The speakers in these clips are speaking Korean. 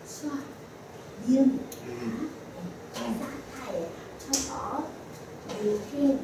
수학, 니은, 사타에 합쳐서 이렇게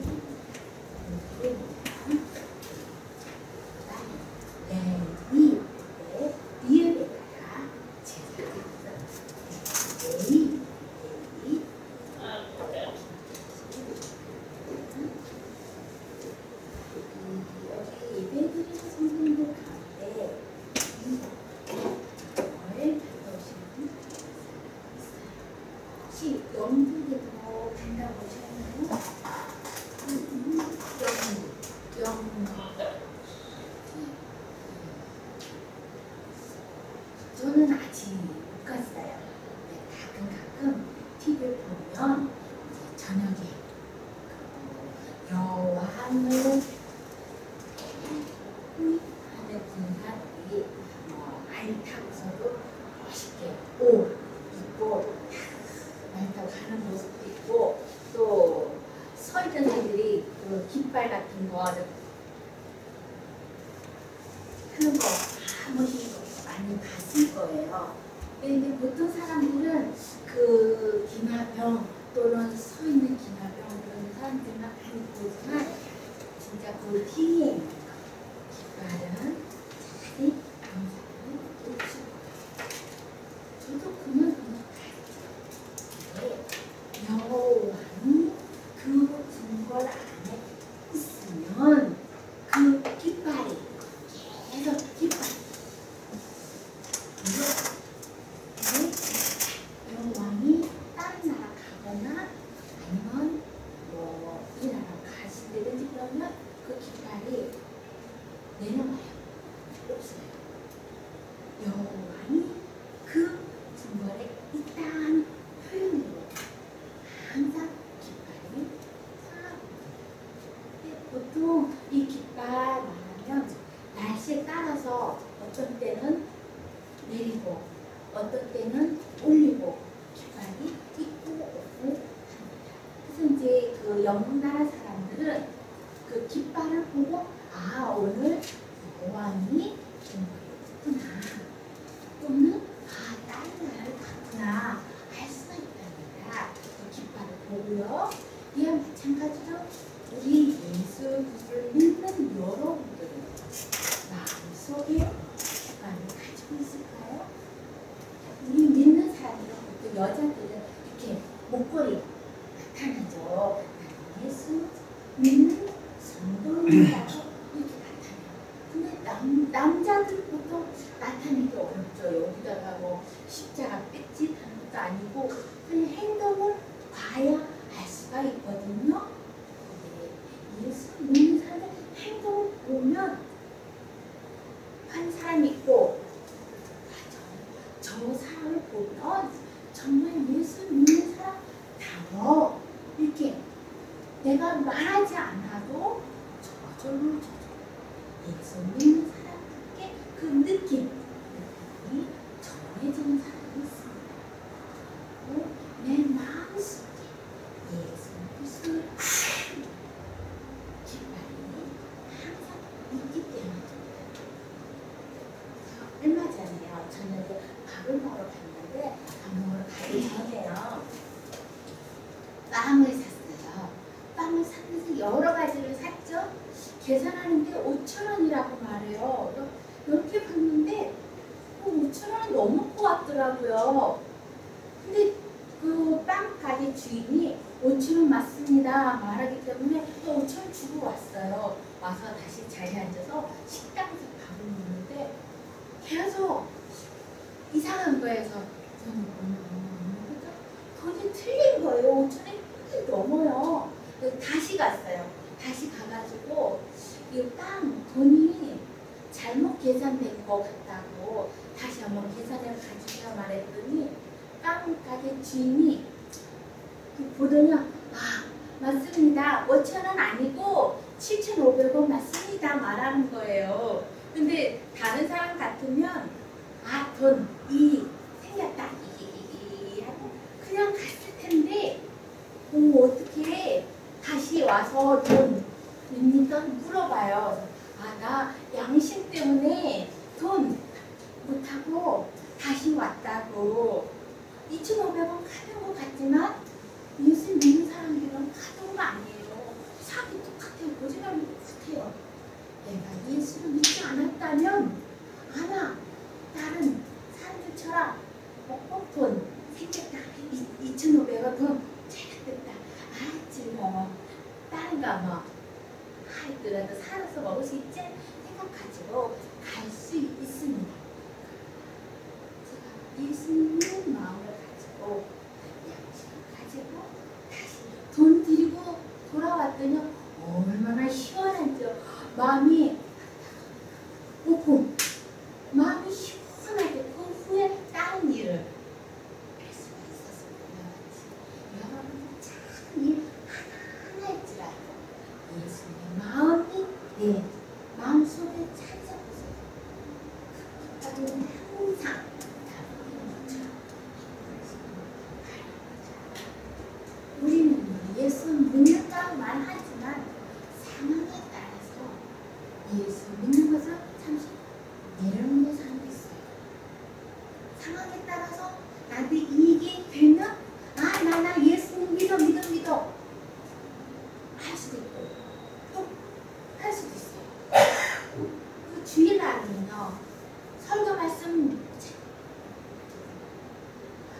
저는 아직 못 갔어요. 가끔 TV를 보면 저녁에 여왕을 하는 군사들이 말 타고서도 멋있게 옷 입고 말 타고 가는 모습도 있고, 또 서 있는 애들이 그 깃발 같은 거 하는 거 한 번씩 많이 봤을 거예요. 근데 보통 사람들은 그 기마병 또는 서 있는 기마병 그런 사람들만 많이 보지만 진짜 그 뒤에 있는 거 깃발은 자세히 경사를 놓치고 저도 그만 여왕이 그 궁궐 안에 있으면 그 깃발이 계속 깃발 여왕이 다른 나라 가거나 아니면 뭐 이 나라 가시든지 그러면 그 깃발이 내려와요. 없어요. 여왕이 그 궁궐에 있다는 표현으로 항상 깃발이 올라옵니다. 보통 이 깃발 말하면 날씨에 따라서 어떤 때는 내리고 어떤 때는 올리고 깃발이 있고 없고 합니다. 그래서 이제 그 영국 나라 사람들은 그 깃발을 보고 아 오늘 여왕이 있구나 또는 아 다른 나라를 갔구나 할 수가 있답니다. 그 깃발을 보고요. 이와 마찬가지로 우리 예수 그리스도를 믿는 여러분들은 마음속에 깃발을 가지고 있을까요? 우리 믿는 사람들은 보통 여자들은 이렇게 목걸이 나타나죠. 예수 믿는 성도입니다라고 이렇게 나타나요. 근데 남자들 보통 나타내기 어렵죠. 여기다가 뭐 십자가 뺏짓 하는 것도 아니고 그냥 행동을 봐야 알 수가 있거든요. 예수 믿는 사람의 행동을 보면 한 사람이 있고 저 사람을 보면 정말 예수 믿는 사람다워 이렇게 내가 말하지 않아도 저절로 예수 믿는 사람께 그 느낌이 정해지는 사람이 있습니다. 내 마음속에 예수 그리스도를 깃발이 항상 있기 때문입니다. 얼마 전에요. 저녁에 밥을 먹으러 갔는데 밥 먹으러 가기 전에요. 빵을 샀어요. 빵을 샀는데 여러 가지를 샀죠. 계산하는데 5,000원이라고 말해요. 이렇게 봤는데 5,000원은 넘을 것 같더라고요. 근데 그 빵 가게 주인이 5,000원 맞습니다 말하기 때문에 또 5,000원 주고 왔어요. 와서 다시 자리에 앉아서 식당에서 밥을 먹는데 계속 이상한 거에서 돈이 틀린 거예요. 5,000원이 넘어요. 다시 갔어요. 다시 가가지고 이 빵 돈이 잘못 계산된 것 같다고 다시 한번 계산을 가지고 말했더니 빵 가게 주인이 보더니 맞습니다. 5,000원 아니고 7,500원 맞습니다 말하는 거예요. 근데 다른 사람 같으면 돈이 생겼다 하고 그냥 갔을 텐데 어떻게 다시 와서 돈입니까? 물어봐요. 나 양심 때문에 돈 못하고 다시 왔다고. 2,500원 카드인 것 같지만 예수 믿는 사람들은 카드가 아니에요. 사기 똑같아요. 거짓말이 똑같아요. 내가 예수를 믿지 않았다면 아마 다른 사람들처럼 돈 생겼다. 2,500원 돈 잘됐다. 즐거워. 다른 거 하더라도 살아서 먹을 수 있지? 생각 가지고 갈 수 있습니다. 제가 예수 믿는 마음을 가지고 양심을 가지고 다시 돈 드리고 돌아왔더니 얼마나 시원한지요. 마음이 시원하게 그 후에 다른 일을 할 수가 있었습니다. 여러분은 참 일 하나하나일 줄 알고 예수님의 마음이 내 마음속에 찾아오세요. 그때는 항상 우리는 예수 믿는다고만 하지만 상황에 따라서 예수 믿는 것을 잠시 내려놓는 사람도 있어요. 상황에 따라서 나한테 이익이 되면 나 예수님 믿어 할 수도 있고 또 할 수도 있어요. 그 주일날은요 설교 말씀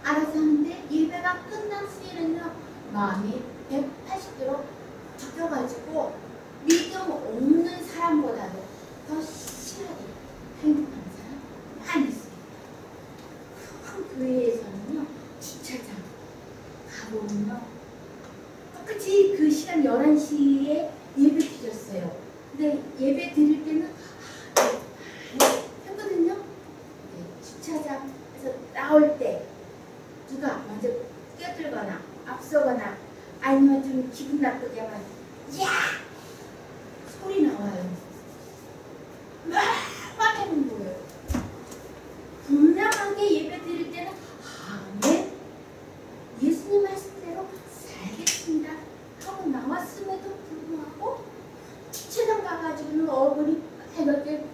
알아서 하는데 예배가 끝난 후에는요 마음이 180도로 바뀌어가지고 믿음 없는 사람보다도 더 심하게 행동하는 사람 많이 있습니다. 큰 교회에서는요 주차장 가보면요 똑같이 그 시간 11시에 예배 드렸어요. 근데 예배 드릴 때는 했거든요. 주차장에서 나올 때 누가 먼저 끼어들거나 앞서거나 아니면 좀 기분 나쁘게 하면 야! 소리 나와요. 막 하는 거예요. 분명하게 예배 드릴 때는 아멘 예수님 말씀대로 살겠습니다 하고 나왔음에도 불구하고 주차장 가가지고는 얼굴이 빨갛게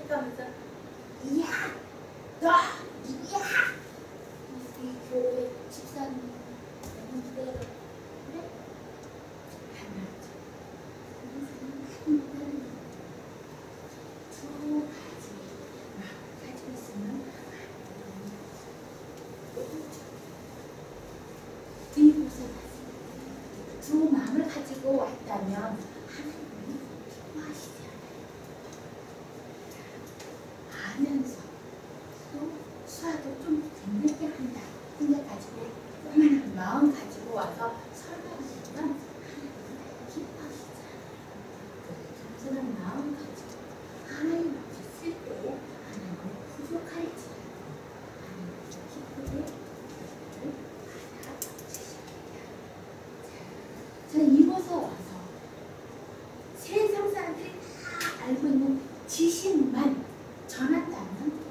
하면서 야! 너! 야! 이 교회 집사님 그래? 두 가지 가지고 있으면 이곳에 두 마음을 가지고 왔다면 하나님이 좋아하시지 않아요. 하면서 또 수화도 좀 재밌게 한다 생각가지고 조그만한 마음 가지고 와서 설교하시면 하나님은 기뻐하시지 않아요. 그 겸손한 마음 가지고 하나님 앞에 쓸 때에 하나님을 부족할지라도 하나님께서 기쁘게 받아주십니다. 자, 이곳에 와서 세상 사람들이 다 알고 있는 지식만 전한다면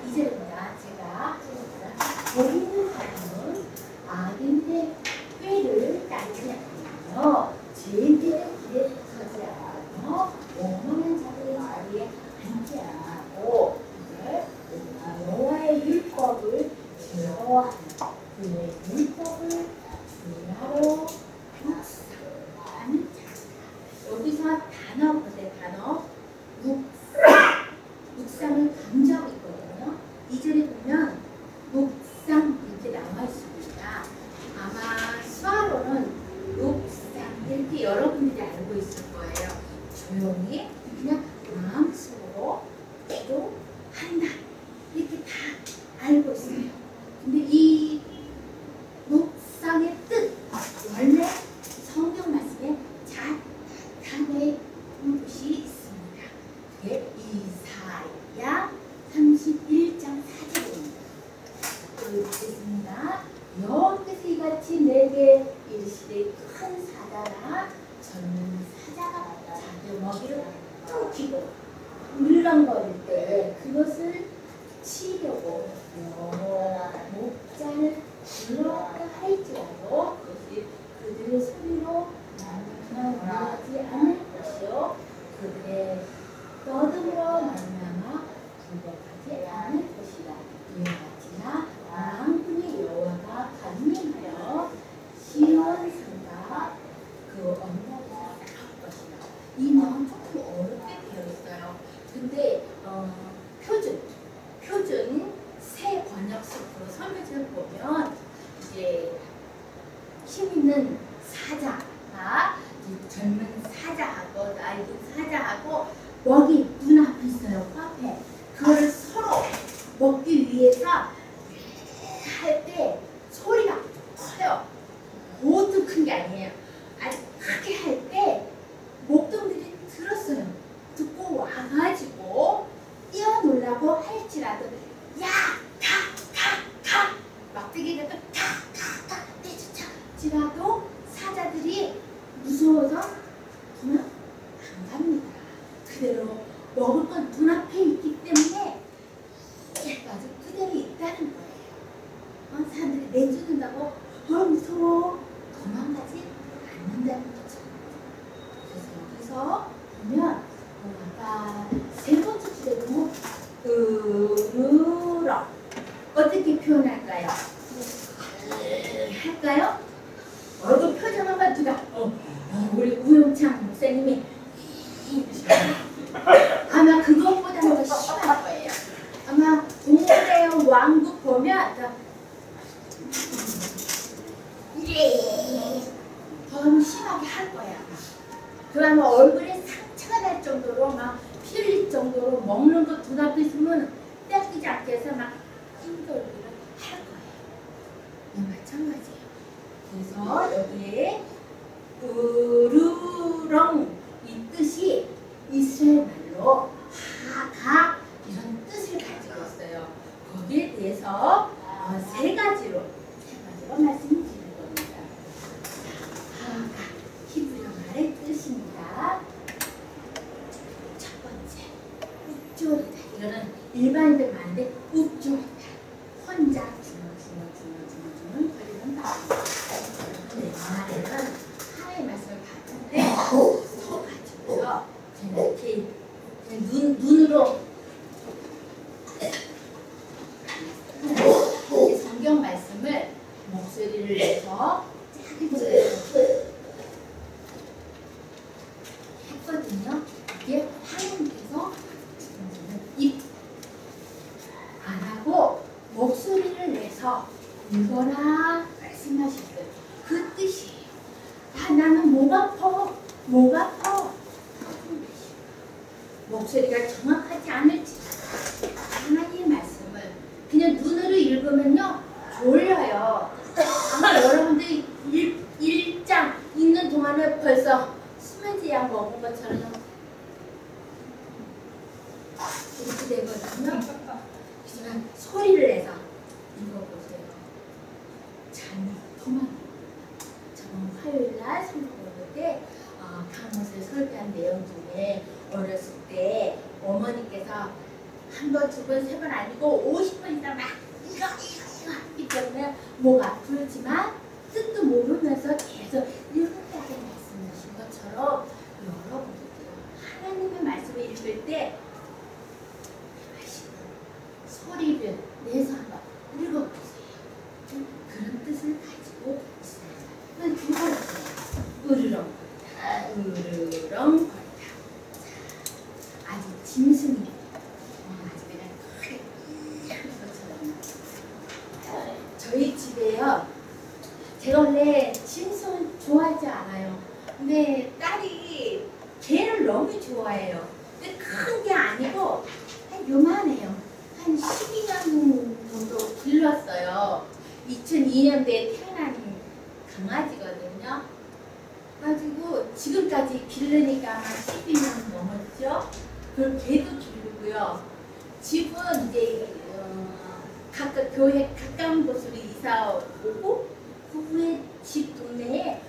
이제입니다. 제가 거기 있는 사람은 아기인데 꾀를 따지지 않으며 제대로 길에 서지 않으며 원하는 자리에 앉지 않고 여호와의 율법을 즐거워하는 그의 율법을 주야로 묵상하는 자. 여기서 단어 보세요. 단어 묵상을 강조하고 있거든요. 2절에 보면 묵상 이렇게 나와 있습니다. 아마 수화로는 묵상 이렇게 여러분들이 알고 있을 거예요. 조용히 그냥 마음속으로 기도한다 이렇게 다 알고 있어요. 근데 이 묵상의 뜻 원래 성경 말씀에 단어의 뜻이 있습니다. 그게 이사야 31장 4절입니다. 읽겠습니다. 여호와께서 이같이 내게 이르시되 큰 사자나 젊은 사자가 자기 먹이를 끊기고 물렁거릴 때 그것을 치려고 목자를 불렀다 할지라도 그것이 그들의 소리로 말미암지 않을 것이요 그들의 떠듬으로 말미암아 굴복하지 않을 것이다. 이와 같이나 만군의 여호와가 간미하여 시온산과 그 언덕에서 싸울 것이다. 이 마음 조금 어렵게 되어 있어요. 근데 표준 새 번역식으로 설명을 보면 이제 힘 있는 사자가 젊은 사자하고 나이 든 사자하고 먹이 눈앞에 있어요. 코앞에 그거를 서로 먹기 위해서 할 때 소리가 커요. 모두 큰 게 아니에요. 아주 크게 할 때 목동들이 들었어요. 듣고 와가지고 뛰어놀라고 할지라도 야! 가! 막대기가 또 가! 내쫓아지라도 사자들이 무서워서 도망 안 갑니다. 그대로 먹을 건 눈앞에 있기 때문에 아주 그대로 있다는 거예요. 사람들이 내쫓는다고 무서워 도망가지 않는다는 거죠. 그래서 여기서 보면 아까 세 번째 주제도 으르렁 어떻게 표현할까요? 할까요? 얼굴 표정 한번 누가 우리 우영창 목사님이 아마 그것보다는 더 심할 거예요. 아마 동물의 왕국 보면 더 심하게 할 거야. 그러면 얼굴에 상처가 날 정도로 막 피 흘릴 정도로 먹는 거 눈앞에 있으면 떼끼지 않게 해서 막 힘들기를 할 거예요. 마찬가지예요. 그래서 여기에 으르렁 이 뜻이 이스라엘 말로 하가 이런 뜻을 가지고 있어요. 거기에 대해서 세 가지로 말씀을 드릴 겁니다. 하가 히브리어 말의 뜻입니다. 첫 번째 욱졸이다. 이거는 일반인들 말인데 욱졸이다. 혼자 주는 거리는 말입니다. 옛날에는 하나의 말씀을 받는데 서가지고요. 이렇게 눈으로 성경 말씀을 목소리를 내서 했거든요. 이게 하나님께서 입 안 하고 목소리를 내서 읽어라 말씀하셨어요. 그 뜻이에요. 나는 목 아파. 목소리가 정확하지 않을지 하나님의 말씀을 그냥 눈으로 읽으면요 졸려요. 아마 여러분들이 1장 읽는 동안에 벌써 수면제 약 먹은 것처럼 이렇게 되거든요. 하지만 소리를 내서 읽어보세요. 잠이 도망. 저는 화요일날 성경 볼 때 강원에서 50분 있다 막 이거 하기 때문에 목 아프지만 뜻도 모르면서 계속 이렇게 말씀하신 것처럼 여러분들도 하나님의 말씀을 읽을 때 소리를 내서 한번 읽어보세요. 그런 뜻을 가지고 있어요. 두 번째, 으르렁거리다. 아주 짐승이 아주 그냥 크게 것처럼. 저희 집에요. 제가 원래 짐승 좋아하지 않아요. 근데 딸이 개를 너무 좋아해요. 근데 큰 게 아니고 요만해요. 한 12년 정도 길렀어요. 2002년도에 태어난 강아지거든요. 가지고 지금까지 기르니까 한 12년 넘었죠. 그리고 개도 기르고요. 집은 이제 각각 교회 가까운 곳으로 이사 오고 그 후에 집 동네에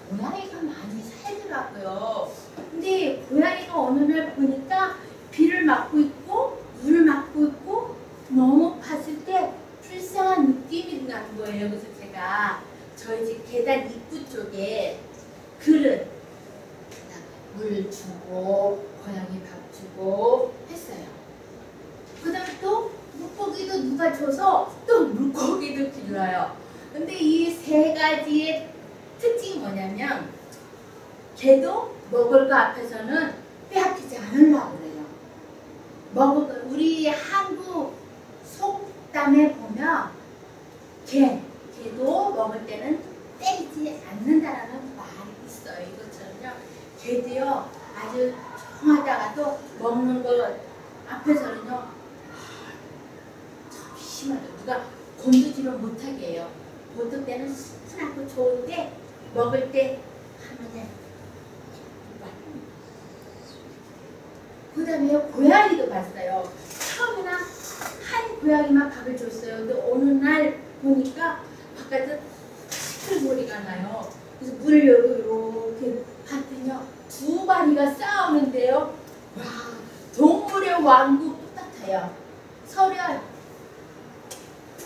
고양이가 많이 살더라고요. 근데 고양이가 어느 날 보니까 비를 맞고 있고 물을 맞고 있고 너무 봤을 때 불쌍한 느낌이 나는 거예요. 그래서 제가 저희 집 계단 입구 쪽에 그릇 물 주고 고양이 밥 주고 했어요. 그 다음에 또 물고기도 누가 줘서 또 물고기도 길러요. 근데 이 세 가지의 특징이 뭐냐면 개도 먹을 거 앞에서는 빼앗기지 않으려고 그래요. 우리 한국 속담에 보면 개도 먹을 때는 때리지 않는다라는 말이 있어요. 이것처럼요. 개도요 아주 조용하다가도 먹는 거 앞에서는요 잠시만요. 누가 건드지를 못하게 해요. 보통 때는 순하고 좋은데 먹을 때 하면은 그 다음에 고양이도 봤어요. 처음에는 한 고양이만 밥을 줬어요. 근데 어느 날 보니까 바깥에 시끌머리가 나요. 그래서 물을 이렇게 봤더니요 두 마리가 싸우는데요. 와, 동물의 왕국 똑같아요. 서로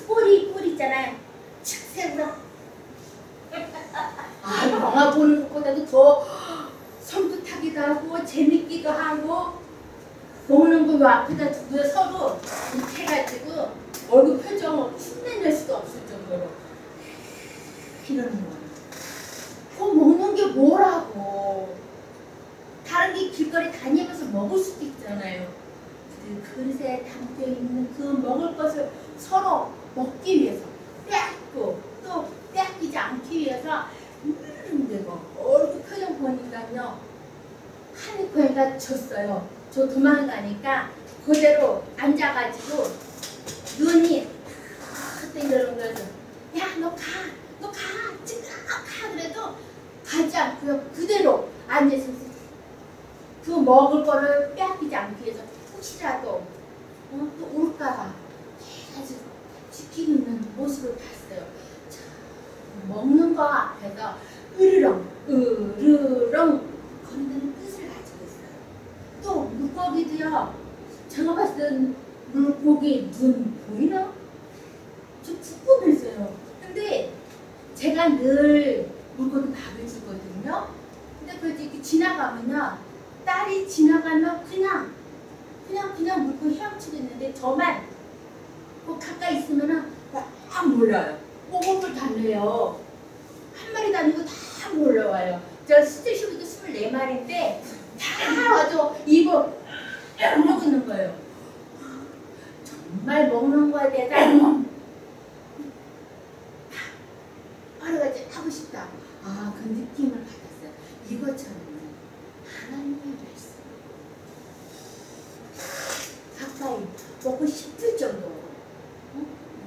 뿔 있잖아요. 착 세우라. 영화 보는 것보다도 더 섬뜩하기도 하고 재밌기도 하고 먹는 거 앞에다 두고 서로 이렇게 해가지고 얼굴 표정을 흉내낼 수도 없을 정도로 이러는 거예요. 그 먹는 게 뭐라고. 다른 게 길거리 다니면서 먹을 수도 있잖아요. 그 그릇에 담겨있는 그 먹을 것을 서로 먹기 위해서 빼앗고 또 빼앗기지 않기 위해서 데고 얼굴 표정 보니까요 한 고양이가 졌어요. 저 도망가니까 그대로 앉아가지고 눈이 그때 이러는 거예요. 야, 너 가, 지금 가. 그래도 가지 않고요. 그대로 앉아서 그 먹을 거를 빼앗기지 않기 위해서 혹시라도 또 올까봐 아주 지키고 있는 모습을 봤어요. 자, 먹는 거 앞에서 으르렁 거린다는 뜻을 가지고 있어요. 또 물고기도요. 제가 봤을 땐 물고기 눈 보이나? 좀 궁금했어요. 근데 제가 늘 물고기 밥을 주거든요. 근데 그 이렇게 지나가면요. 딸이 지나가면 그냥 물고기 헤엄치고 있는데 저만 뭐 가까이 있으면은 막 몰라요. 꼬불꼬불 달려요. 한 마리도 아니고 다 몰려와요. 제가 스테이션도 24마리인데 다 와서 이거 먹고 있는 거예요. 정말 먹는 거에 대해서 바로같이 하고 싶다. 그 느낌을 받았어요. 이것처럼 하나님의 말씀 가까이 먹고 싶을 정도로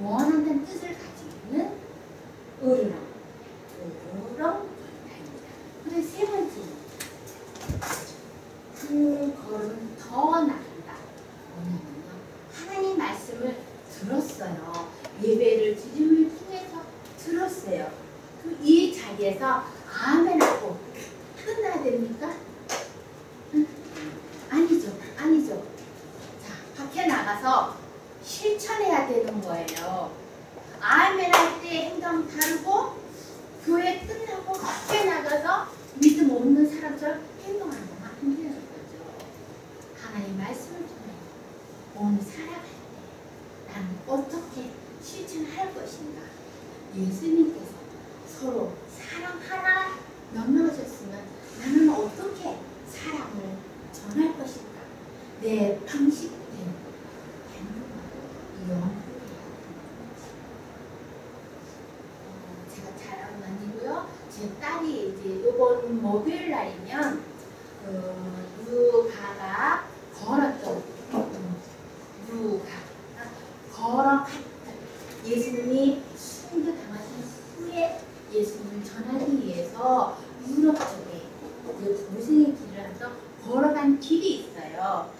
원한다는 뜻을 가지고 있는 으르렁 다닙니다. 그리고 세 번째 한 걸음 더 나간다. 뭐냐면요. 하나님 말씀을 들었어요. 예배를 드림을 통해서 들었어요. 그럼 이 자리에서 아멘하고 끝나야 됩니까? 아니죠. 자, 밖에 나가서 실천해야 되는 거예요. 아멘 할 때 행동 다르고 교회 끝나고 밖에 나가서 믿음 없는 사람처럼 행동하는 건 안 되는 거죠. 하나님 말씀을 통해 오늘 살아갈 때 나는 어떻게 실천할 것인가. 예수님께서 서로 사랑하라 명령하셨으면 나는 어떻게 사랑을 전할 것인가. 내 방식대로 행동하고 연구해야 되는 거지. 제가 자랑은 아니고요. 제 딸이 이제 이번 목요일 날이면 누가가 걸었던 걸어갔던 예수님이 순교당하신 후에 예수님을 전하기 위해서 유럽 쪽에 도승의 길을 하면서 걸어간 길이 있어요.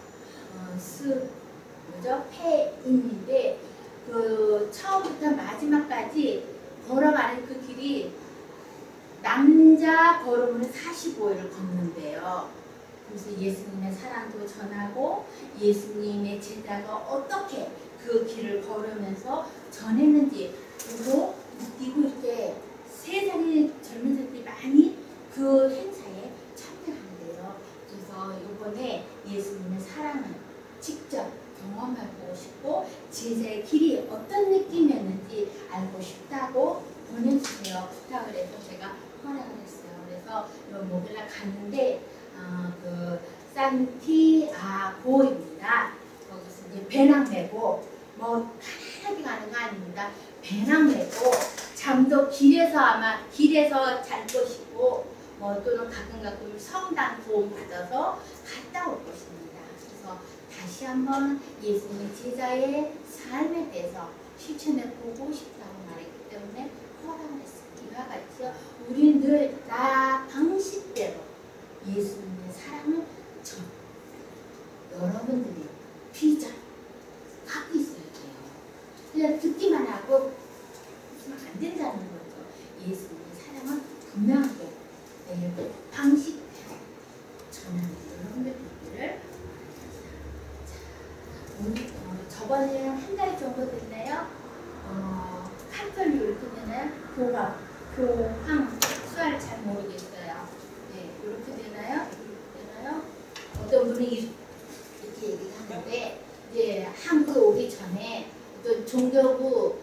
페인인데 그 처음부터 마지막까지 걸어가는 그 길이 남자 걸음으로 45일을 걷는데요. 그래서 예수님의 사랑도 전하고 예수님의 제자가 어떻게 그 길을 걸으면서 전했는지 보고 느끼고 이렇게 세상에 젊은 사람들이 많이 그 행사에 참여하는데요. 그래서 이번에 예수님의 사랑을 직접 경험하고 싶고 제자의 길이 어떤 느낌이었는지 알고 싶다고 보내주세요. 부탁을 해서 제가 허락을 했어요. 그래서 이번 목요일날 갔는데 그 산티아고입니다. 거기서 이제 배낭 메고 뭐 편안하게 가는 거 아닙니다. 배낭 메고 잠도 길에서 잘 것이고 뭐 또는 가끔 성당 도움 받아서 갔다 올 것입니다. 그래서 다시 한번 예수님의 제자의 삶에 대해서 실천해 보고 싶다고 말했기 때문에 허락을 했습니다. 이와 같이요. 우리는 늘 나 방식대로 예수님의 사랑을 전 여러분들이 비전 갖고 있어야 돼요. 그냥 듣기만 하고 있으면 안 된다는 거죠. 예수님의 사랑은 분명하게 내 방식대로 전하는 여러분들 되기를. 오늘 저번에 한 달 정도 됐나요? 카톨릭 이렇게 되나요? 교황 수화를 잘 모르겠어요. 네, 이렇게 되나요? 어떤 분이 이렇게 얘기를 하는데 이제 한국에 오기 전에 어떤 종교부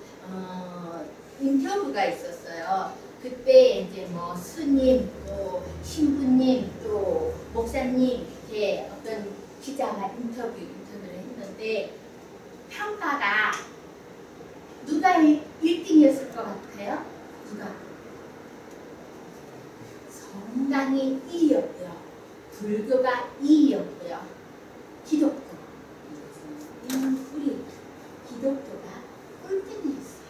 인터뷰가 있었어요. 그때 이제 뭐 스님, 또 신부님, 또 목사님 이렇게 어떤 기자가 인터뷰를 했는데 평가가 누가 1등이었을 것 같아요? 누가? 성당이 1위였고요. 불교가 2위였고요. 기독교. 우리 기독교가 꼴등이었어요.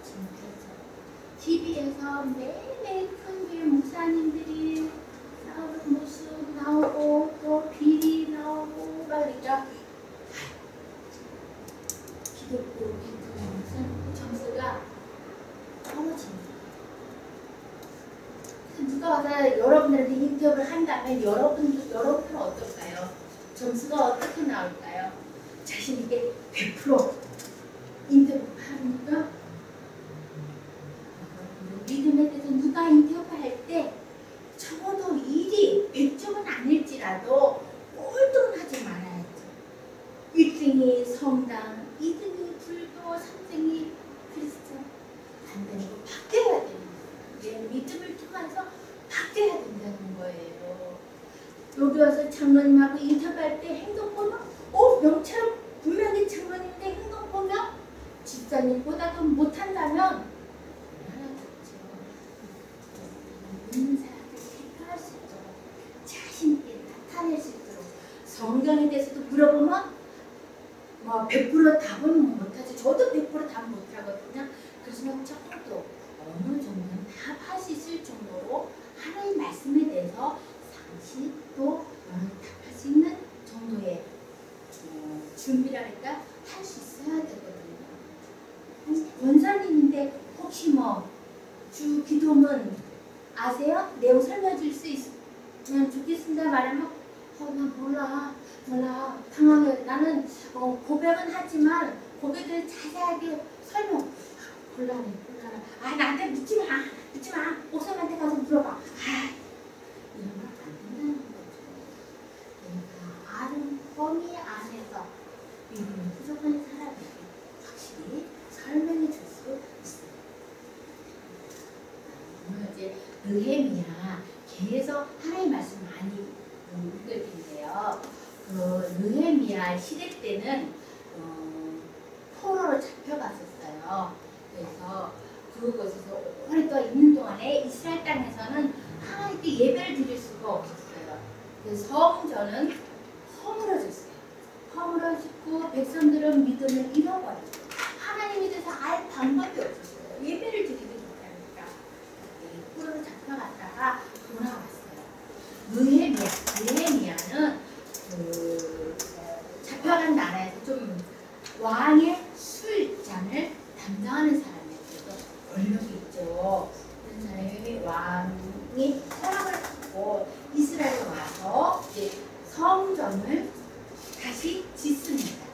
진짜죠. TV에서 매일매일 큰 목사님들이 나오는 모습 나오고 또 비리 나오고 막 이러니까 기독교 무슨 점수가 떨어집니다. 누가 와서 여러분들한테 인터뷰를 한다면 여러분은 어떨까요? 점수가 어떻게 나올까요? 자신있게 100% 인터뷰하니까 믿음에 대해서 누가 인터뷰할 때 적어도 1위 100점은 아닐지라도 꼴등은 하지 말아야죠. 1등이 성당, 2등이 불교, 3등이 크리스천. 안 되는 거 바뀌어야 되는 거예요. 내 믿음을 통해서 바뀌어야 된다는 거예요. 여기 와서 장로님하고 인터뷰할 때 행동 보면 명처럼 분명히 장로님인데 행동 보면 집사님보다도 못한다면 미안하겠죠. 믿는 사람들 대표할 수 있도록 자신있게 나타낼 수 있도록 성경에 대해서도 물어보면 뭐 100% 답은 못하지. 저도 100% 답 못하거든요. 그렇지만 적어도 어느 정도는 답할 수 있을 정도로 하나님의 말씀에 대해서 상시 또 답할 수 있는 정도의 준비랄까 할 수 있어야 되거든요. 원사님인데 혹시 뭐 주 기도문 아세요? 내용 설명해 줄 수 있으면 좋겠습니다 말하면 나 몰라 당황해. 나는 고백은 하지만 거기에 자세하게 설명. 곤란해. 아, 나한테 묻지 마. 목사님한테 가서 물어봐. 아, 이러면 안 된다는 거죠. 그러니까 아는 범위 안에서 믿음이 부족한 사람에게 확실히 설명해 줄 수 있어요. 오늘 이제 느헤미야 계속 하나님 말씀 많이 읽을 텐데요. 그 느헤미야 시대 때는 포로로 잡혀갔었어요. 그래서 그곳에서 오랫동안 있는 동안에 이스라엘 땅에서는 하나님께 예배를 드릴 수가 없었어요. 그래서 성전은 허물어졌고 백성들은 믿음을 잃어버리고 하나님에 대해서 알 방법이 없었어요. 예배를 드리지 못하니까 포로로 잡혀갔다가 돌아왔어요. 느헤미야는 잡혀간 나라에서 좀 왕의 술잔을 담당하는 사람이었어요. 권력이 있죠. 그런 사람이 왕이 허락을 받고 이스라엘에 와서 이제 성전을 다시 짓습니다.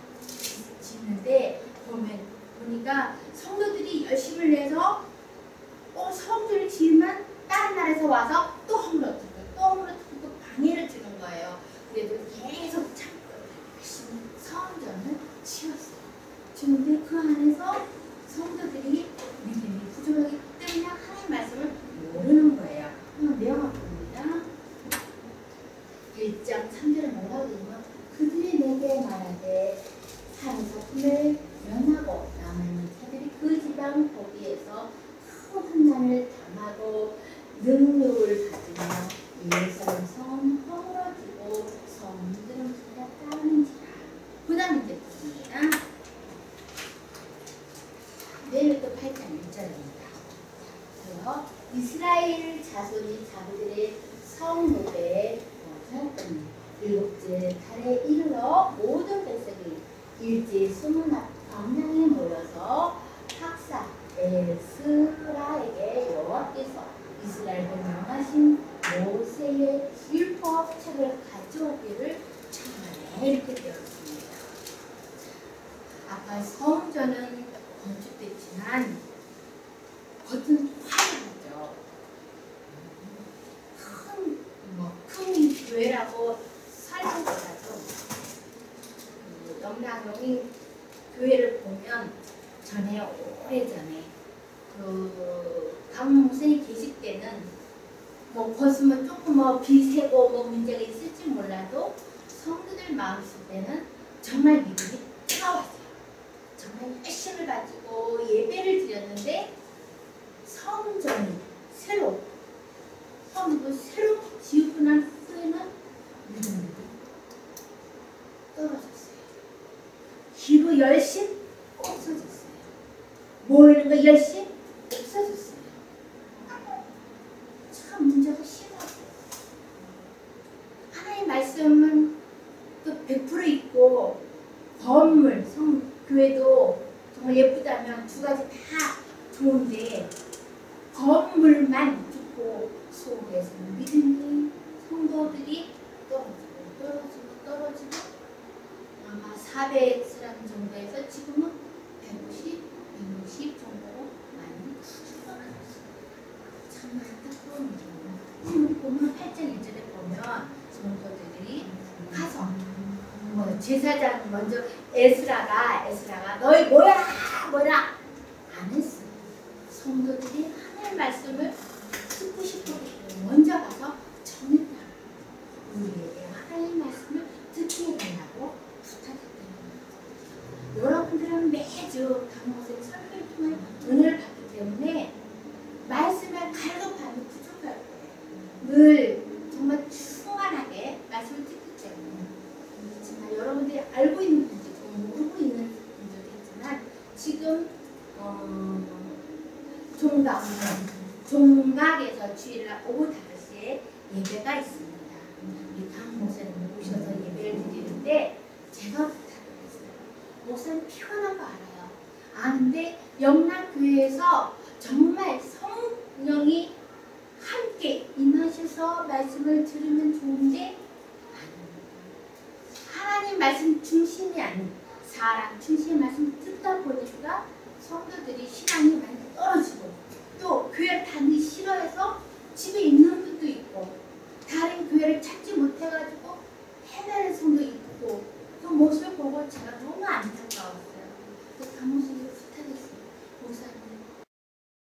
짓는데 보니까 성도들이 열심을 내서 성전을 지으면 다른 나라에서 와서 또 허물어뜨리고 또 방해를 주는 거예요. 그래도 계속 참고 열심히 성전을 지었어요. 지는데 그 안에서 성도들이 믿음이 부족하기 때문에 하나님의 말씀을 모르는 거예요. 명확합니다. 1장 3절에 뭐라고 되냐면 그들이 내게 말하되 산에서 품을 면하고 남은 자들이 그 지방 거기에서 큰 환난을 당하고 능력을 받으며 예루살렘 성은 허물어지고 성들은 불났다는지라. 그 다음 이제 봅니다. 내일 또 8장 1절입니다. 이스라엘 자손이 자기들의 성노배에 하였더니 일곱째 달에 이르러 모든 백성이 일제히 수문 앞 광야에 모여서 학사 에스라에게 여호와께서 이스라엘을 명하신 모세의 율법 책을 가져오기를 청하네. 이렇게 되었습니다. 아까 성전은 건축됐지만 겉은 화려하죠. 큰 교회라고 설명보다도 영락용이 교회를 보면 오래전에 강 목사님 계실 때는 벗으면 조금 비세고 문제가 있을지 몰라도 성도들 마음 있을 때는 정말 믿음이 뜨거웠어요. 정말 열심을 가지고 예배를 드렸는데 성전이 새로 지우고 난 후에는 믿음이 떨어졌어요. 기도 열심 없어졌어요. 모이는 거 열심 없어졌어요. 참 문제가 심하죠. 하나님의 말씀은 또 100% 있고 건물, 교회도 정말 예쁘다면 두 가지 다 좋은데 건물만 좋고 속에서는 믿음이 성도들이 떨어지고 아마 400사람 정도에서 지금은 150 정도로 많이 줄어들었어요. 참 안타까운 일이에요. 우리 보면 8장 1절에 보면 성도들이 가서 제사장 먼저 에스라가 너희 뭐야 안 했어요. 성도들이 하나님의 말씀을 듣고 싶었기 먼저 가서 전했다. 우리에게 하나님의 말씀을 듣게 해달라고 부탁했다는 거예요. 여러분들은 매주 강목사님 설교를 통해 은혜를 받기 때문에 말씀을 갈급하면 부족할 거예요. 늘 정말 충만하게 말씀을 듣기 때문에. 그렇지만 여러분들이 알고 있는 분들도 모르고 있는 분들도 있지만 지금 종각에서 주일날 오후 5시에 예배가 있습니다. 우리 강 목사님 오셔서 예배를 드리는데 제가 부탁을 했어요. 목사님 피곤한 거 알아요. 아는데 영락교회에서 정말 성령이 함께 임하셔서 말씀을 들으면 좋은데 하나님 말씀 중심이 아닌 사랑 중심의 말씀 듣다 보니까 성도들이 신앙이 많이 떨어지고 또 교회를 다니기 싫어해서 집에 있는 분도 있고 다른 교회를 찾지 못해가지고 헤매는 성도 있고 그 모습을 보고 제가 너무 안타까웠어요. 그 모습을 부탁했어요. 목사님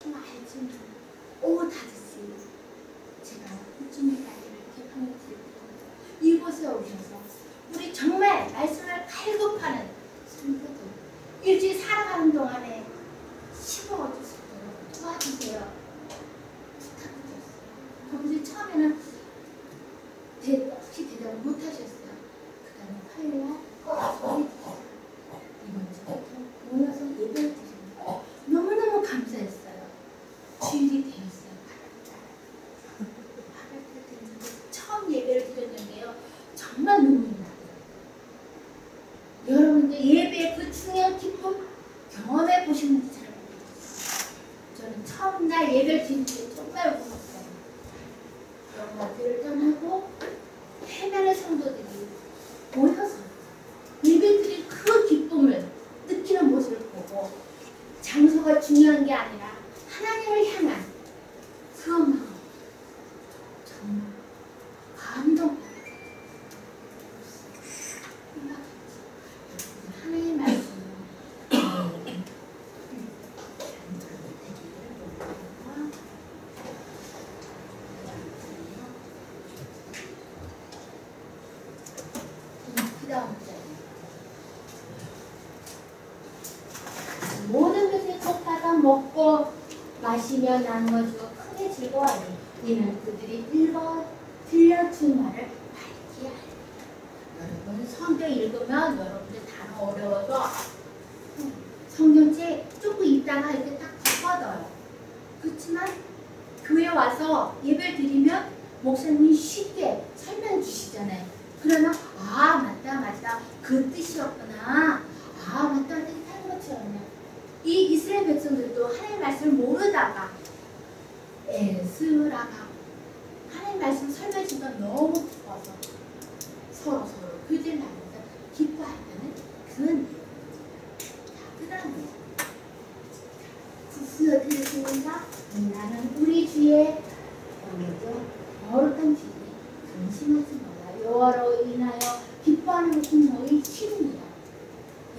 좀 알지 오다듯이 제가 후주님까지를 개방해 드릴 테니까 이곳에 오셔서 우리 정말 말씀을 갈급하는 성도들 일주일 살아가는 동안에 10억 얻을 수 있도록 도와주세요. 부탁드렸어요. 그분이 처음에는 혹시 대답을 못하셨어요. 그 다음에 화요일날 이번 주부터 모여서 예배를 드립니다. 너무너무 감사했어요. 주일이 되었어요. 8월달 됐는데 처음 예배를 드렸는데요. 정말 눈물이 나요. 여러분들 예배의 그 중요한 기쁨 경험해 보셨는지 잘 모르겠어요. 저는 처음 날 예배를 드릴 때 정말 울었어요. 여러분과 교회를 떠나고 헤매는 성도들이 모여서 예배드릴 그 기쁨을 느끼는 모습을 보고 장소가 중요한 게 아니라 하나님을 향한 그 마음 정말 감동받았어요. 하나님의 말씀은 모든 것을 쫓다가 먹고 마시며 나누어주고 크게 즐거워하니 이는 그들이 읽어 들려준 말을 밝게 하리라. 여러분 성경 읽으면 여러분들 단어 어려워서 성경책 조금 읽다가 이렇게 딱 덮어둬요. 그렇지만 교회 와서 예배 드리면 목사님이 쉽게 설명해 주시잖아요. 그러면 아 맞다 그 뜻이었구나. 아 맞다 이렇게 하는 것처럼요. 이 이스라엘 백성들도 하나님의 말씀을 모르다가 에스라가 하나님의 말씀을 설명해 준 건 너무 기뻐서 서로 교제를 나누면서 기뻐할 때는 그건 그다음에 구스여 들으시면서 나는 우리 주의 거룩한 주님이 근심하지 말라. 여호와로 인하여 기뻐하는 것은 너희 싫습니다.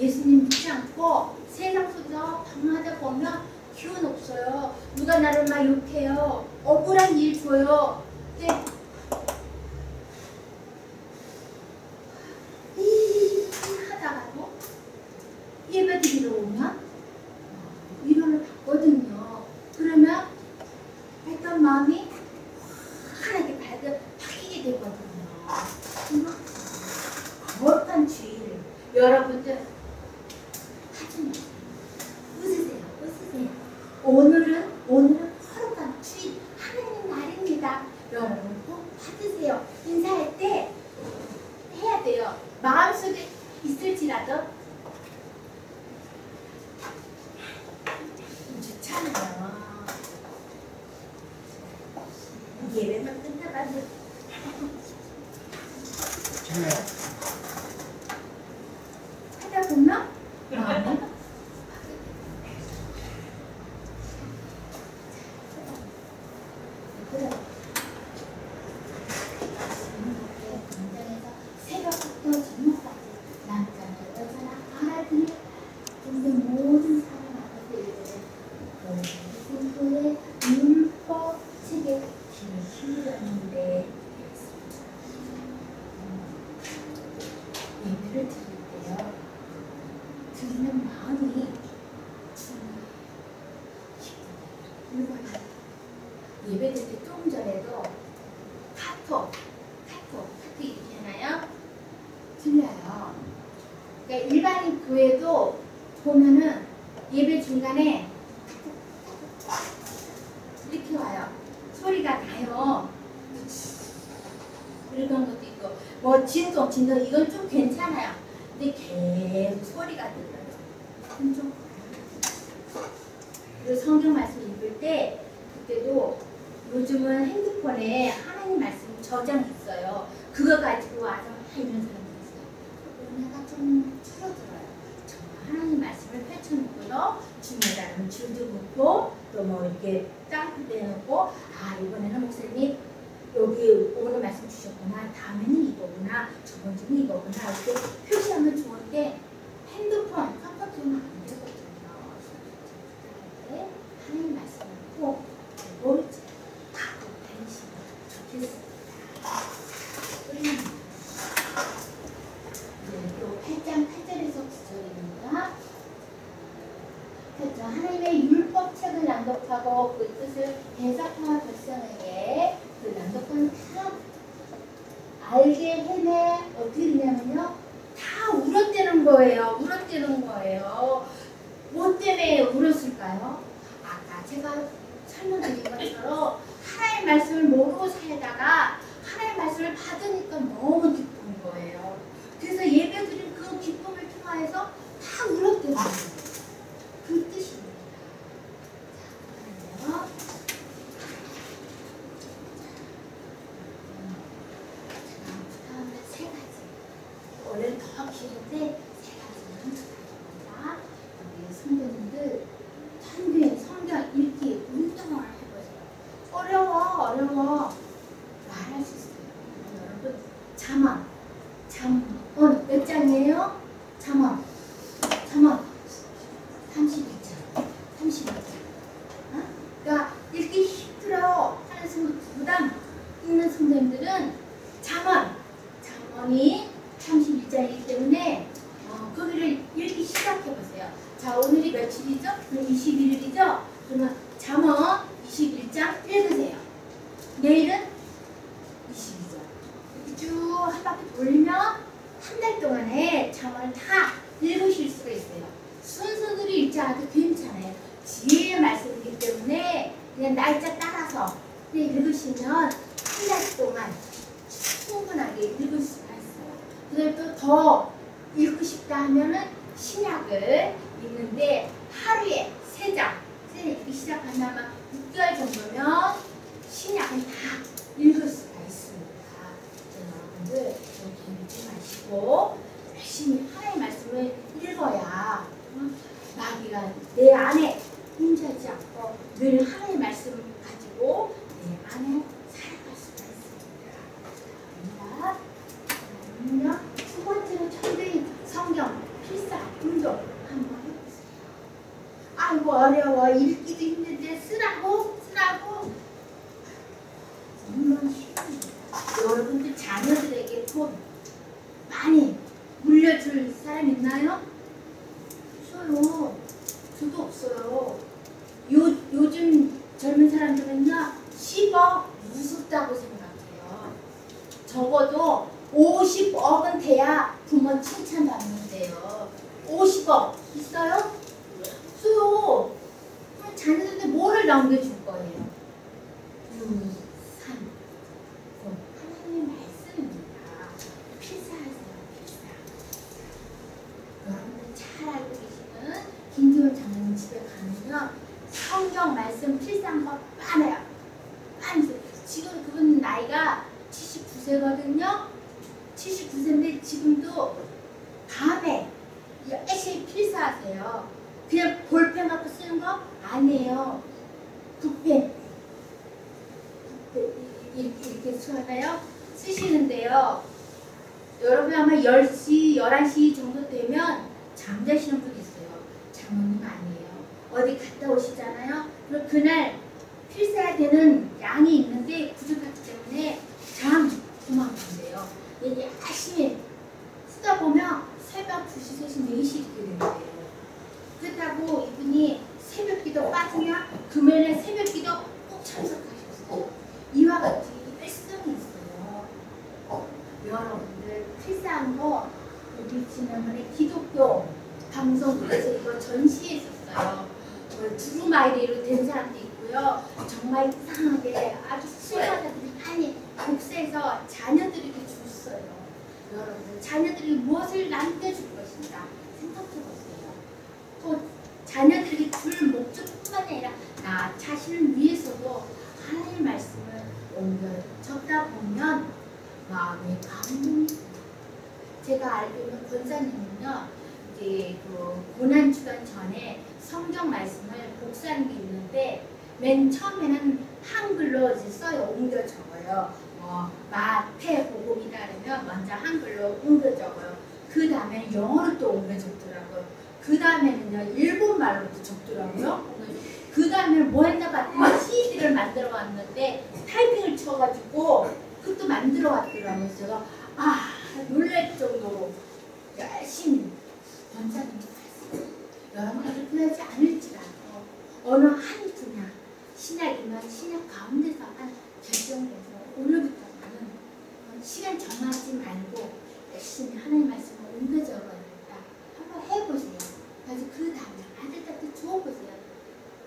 예수님 믿지 않고 세상 속에서 방황하다 보면 기운 없어요. 누가 나를 막 욕해요. 억울한 일 줘요. 근데 하다가도 예배 드리러 오면 위로를 받거든요. 그러면 했던 마음이 하나님께 바뀌게 되거든요. 거룩한 주의를 여러분들 하지 마세요. 웃으세요. 오늘은 거룩한 주일 하나님 날입니다. 여러분 꼭 받으세요. 인사할 때 해야 돼요. 마음속에 있을지라도 좋잖아요. 예배만 끝나가지고 하다 보면 마음이 새벽부터 저녁까지 남자나 여자나 알아들을 근데 모든 사람 앞에서 예배를 공부의 율법 책에 귀를 기울였는데 예배를 드릴 때요 드리는 마음이 예배 드릴 때 조금 전에도 카톡 이렇게 하나요? 들려요. 그러니까 일반인 교회도 보면은 예배 중간에 이렇게 와요. 소리가 나요. 이런 것도 있고 뭐 진동 이건 좀 괜찮아요. 근데 계속 소리가 들려요. 좀 그리고 성경 말씀 읽을 때 그때도 요즘은 핸드폰에 하나님 말씀 저장 있어요. 그거 가지고 와서 이런 사람들 있어요. 은혜가 좀 줄어들어요. 줄도 긋고 또 뭐 이렇게 땅도 내놓고 아 이번에는 목사님 여기 오늘 말씀 주셨구나 다음에는 이거구나 저번 주는 이거구나 이렇게 표시하면 좋은데 핸드폰 깜빡이면 안 되거든요. 네, 하나님 말씀을 꼭 알고 갖고 다니시면 좋겠습니다. 또 8장 8절에서 9절입니다. 그렇죠. 하나님의 율법책을 낭독하고 그 뜻을 해석하는 백성에게 그 낭독하는 다 알게 해내 어떻게 되냐면요. 다 울었대는 거예요. 울었대는 거예요. 뭐 때문에 울었을까요? 아까 제가 설명드린 것처럼 하나님의 말씀을 모르고 살다가 하나님의 말씀을 받으니까 너무 기쁜 거예요. 그래서 예배드린 그 기쁨을 통하여서 다 울었대는 거예요. 그 뜻입니다. 자, 다음에 세 가지. 원래는 더 길은데 세 가지는 가져옵니다. 우리 성도님들 성경 읽기 운동을 해보세요. 어려워. 말할 수 있어요. 여러분 잠언 몇 장이에요? 잠언 32장. 그러니까 읽기 힘들어 하는 성도 부담 있는 성도님들은 잠언이 31장이기 때문에 거기를 읽기 시작해보세요. 자 오늘이 며칠이죠? 21일이죠? 그러면 잠언 21장 읽으세요. 내일은 22장. 쭉 한 바퀴 돌면 한 달 동안에 잠언을 다 읽으실 수가 있어요. 순서대로 읽지 않아도 괜찮아요. 지혜의 말씀이기 때문에 그냥 날짜 따라서 그냥 읽으시면 한 달 동안 충분하게 읽을 수가 있어요. 그다음에 또 더 읽고 싶다 하면은 신약을 읽는데 하루에 3장 읽기 시작하면 아마 6개월 정도면 신약은 다 읽을 수가 있습니다. 여러분들 여기 읽지 마시고 열심히 하나님의 말씀을 읽어야 마귀가 내 안에 임재하지 않고 늘 하나님의 말씀을 가지고 내 안에 살아갈 수가 있습니다. 두 번째로 천대인 성경 필사 운동 한번 해보세요. 아이고 어려워 읽기도 힘든데 쓰라고 물론 힘듭니다. 여러분들 자녀들에게 돈 많이 물려줄 사람 있나요? 없어요. 저도 없어요. 요즘 젊은 사람들은요 10억 무섭다고 생각해요. 적어도 50억은 돼야 부모 칭찬받는데요. 50억 있어요? 없어요. 그럼 자녀들한테 뭐를 남겨줄 거예요? 2, 3, 9 하나님의 말씀입니다. 필사하세요. 필사. 여러분들 잘 알고 계시는 김지원 장로님 집에 가면요 성경 말씀 필사한 거 많아요. 지금 그분 나이가 79세거든요. 79세인데 지금도 밤에 열심히 필사하세요. 그냥 볼펜 갖고 쓰는 거 아니에요. 붓펜 이렇게 쓰잖아요. 쓰시는데요. 여러분 아마 10시, 11시 정도 되면 잠자시는 분이 있어요. 장모님 아니에요. 어디 갔다 오시잖아요. 그럼 그날 필사해야 되는 양이 있는데 부족하기 때문에 그만 간대요. 열심히 쓰다 보면 새벽 2시, 3시, 4시 이렇게 되는 거예요. 그렇다고 이분이 새벽기도 빠지면 금요일에 새벽기도 꼭 참석하셨어요. 이와 같이 일성이 있어요. 여러분들 필사한 거 우리 지난번에 기독교 방송국에서 이거 전시했었어요. 두루마리로 된 사람도 있고요. 정말 이상하게 아주 수요자들이 많이 복사해서 자녀들에게 줬어요. 여러분들 자녀들이 무엇을 남겨줄 것인가 생각해보세요. 또 자녀들에게 줄 목적뿐만 아니라 나 자신을 위해서도 하나님의 말씀을 옮겨 적다 보면 마음에 감동이 듭니다. 제가 알고 있는 권사님은요, 이제 그 고난주간 전에 성경 말씀을 복사한 게 있는데 맨 처음에는 한글로 이제 써요. 옮겨 적어요. 마태복음이다 그러면 먼저 한글로 옮겨 적어요. 그 다음에 영어로 또 옮겨 적더라고요. 그 다음에는요 일본말로도 적더라고요. 그 다음에 뭐 했나 봤더니 CD를 만들어 왔는데 타이핑을 쳐가지고 그것도 만들어 왔더라고요. 제가 놀랄 정도로 열심히 원장님 말씀 여러분들이 그러지 않을지라도 어느 한 분야 신약이면 신약 가운데서 한 결정돼서 오늘부터는 시간 정하지 말고 열심히 하나님 말씀을 옮겨 적어야겠다. 한번 해보세요. 그래서 그 다음에 아들한테 주어보세요.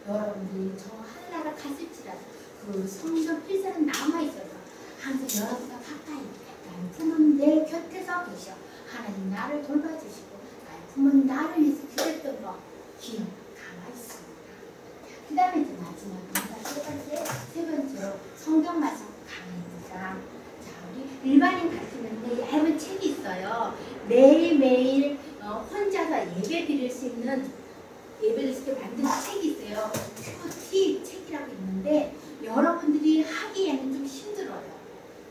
여러분들이 저 하늘나라 갔을지라도 그 성경 필사는 남아있어서 항상 여러분과 가까이 나의 부모님 내 곁에서 계셔. 하나님 나를 돌봐주시고 나의 부모님 나를 위해서 기도했던 거 기억 남아있습니다. 그 다음에 이제 마지막 세 번째로 성경 말씀 강의입니다. 자, 우리 일반인 같으면 얇은 책이 있어요. 매일매일 혼자서 예배 드릴 수 있는 예배를 쉽게 만든 책이 있어요. 큐티 책이라고 있는데 여러분들이 하기에는 좀 힘들어요.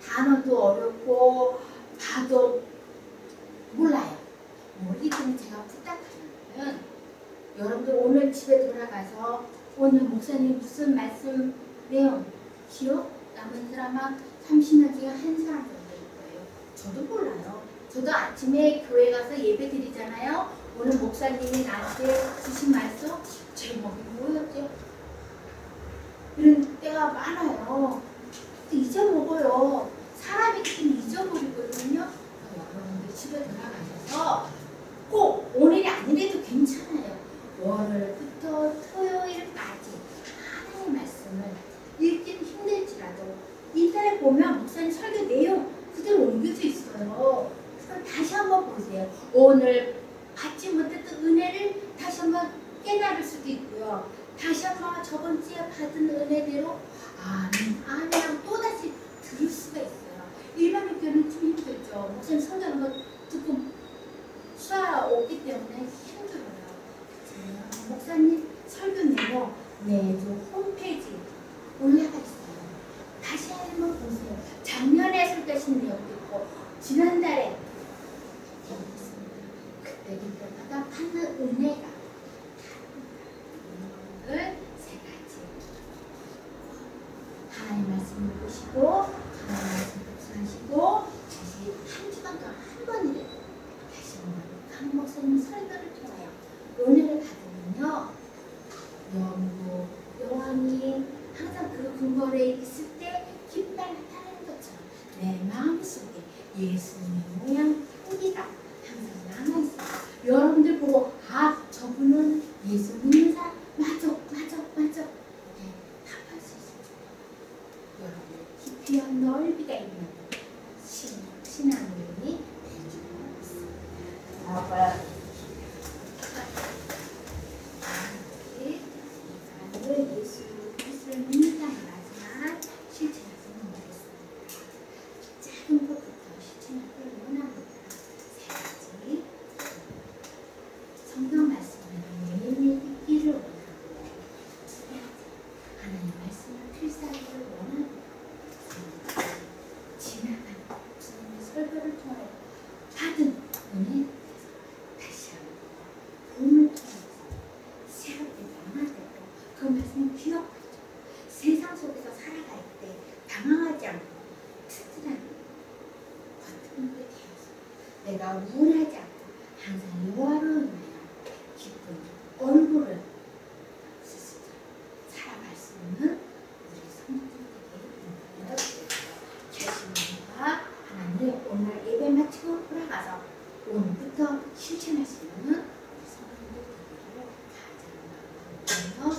단어도 어렵고 봐도 몰라요. 모르기 때문에 제가 부탁하는 여러분들 오늘 집에 돌아가서 오늘 목사님 무슨 말씀 내용 기억 남은 사람 한 30명 중에 한 사람 정도일 거예요. 저도 몰라요. 저도 아침에 교회 가서 예배 드리잖아요. 오늘 목사님이 나한테 주신 말씀 제목이 뭐였죠? 이런 때가 많아요. 잊어먹어요. 사람이 잊어버리거든요. 여러분들 집에 돌아가셔서 꼭 오늘이 아니래도 괜찮아요. 월요일부터 토요일까지 하나님의 말씀을 읽기는 힘들지라도 인터넷 보면 목사님 설교 내용 그대로 옮겨져 있어요. 그럼 다시 한번 보세요. 오늘 받지 못했던 은혜를 다시 한번 깨달을 수도 있고요. 다시 한번 저번 주에 받은 은혜대로 아멘 또다시 들을 수가 있어요. 일반인 교회는 좀 힘들죠. 목사님 설교하는 거 듣고 수아 오기 때문에 힘들어요. 목사님 설교 내용 매주 홈페이지 올라가 있어요. 다시 한번 보세요. 작년에 설교하신 내용도 있고 지난달에 그때 그때마다 받는 은혜가 오늘 세 가지 하나님 말씀을 보시고 하나님 말씀 복습하시고 다시 한 주간 동안 한 번이라도 다시 한번 강 목사님 설교를 통하여 은혜를 받으면요 영도 여왕이 항상 그 근거에 있을 때 깃발 나타나는 것처럼 내 마음속에 예수님의 모양 향기가 항상 남아있어요. 여러분들 보고 저분은 예수 믿는 사람 맞아 이렇게 답할 수 있어요. 여러분의 깊이와 넓이가 있는 신앙이 되어주고 있습니다. 예수 그리스도를 믿는다는 마지막 실천하지는 못했습니다. 작은 것부터 실천하기를 원합니다. 세 가지 성경 말씀을 매일매일 읽기를 원하고 하나님 말씀을 필사하기를 원합니다. 지나간 주님의 설교를 통하여 받은 은혜 다시 한번 도움을 통해서 새롭게 변화되고 그 말씀을 기억하죠. 세상 속에서 살아갈 때 당황하지 않고 튼튼한 버티는 게 되어서 내가 우울하지 않고 항상 여호와로 인하여 기쁜 얼굴을 스스로 살아갈 수 있는 우리 성도들에게 결심과 하나님 오늘 예배 마치고 돌아가서 오늘부터 실천할 수 있는 우리 성도들 되기를 가장